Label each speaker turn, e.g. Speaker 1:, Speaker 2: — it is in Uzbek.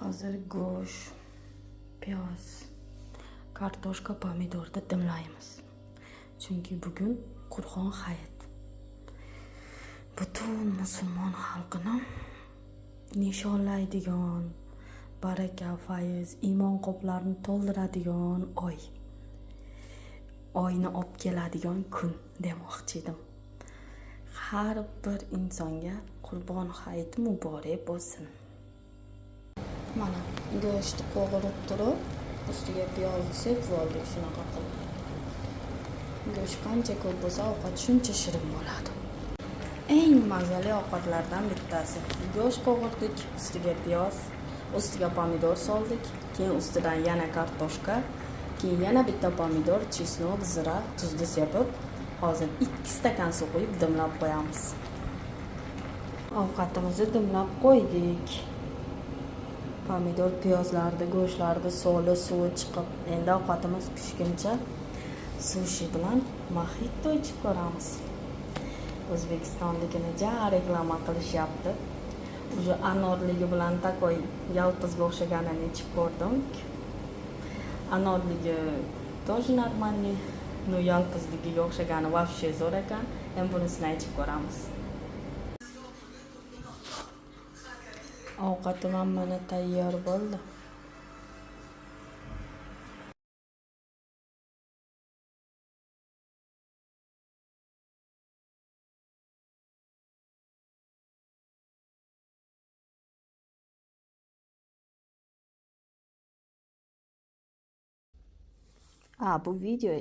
Speaker 1: Hozir go'sht, piyoz, kartoshka, pomidorni dimlaymiz. Chunki bugun Qur'on hayit. Butun musulmon xalqini nishonlaydigan, baraka, fayz, iymon qoplarini to'ldiradigan oy. Oyni olib keladigan kun demoqchi edim. Har bir insonga Qur'on hayiti muborak bo'lsin. Mana go'shtni qovurib turib, ustiga piyozni sepib oldik shunaqa qilib. Go'sht qancha ko'p bo'lsa, ovqat shuncha shirin bo'ladi. Eng mazali ovqatlardan bittasi. Go'sht qovurdik, ustiga piyoz, ustiga pomidor soldik, keyin ustidan yana kartoshka, keyin yana bitta pomidor, chesnok, zira, tuzni sepib, hozir 2 stakan suv quyib dimlab qo'yamiz. Ovqatimizni dimlab qo'ydik. Pomidor, piyozlarni, go'shtlarni soli, suvi chiqib, endi ovqatimiz pishguncha sushi bilan mojito ichib ko'ramiz. O'zbekistonlikini ja reklama qilishyapti. Уже anorligi bilan takoy yalpizga o'xshaganini ichib ko'rdim. Anorligi тоже нормальный, но yalpizligiga o'xshagani вообще zo'r ekan. Ham bunisini ichib ko'ramiz. Ovqatim mana tayyor bo'ldi. Bu video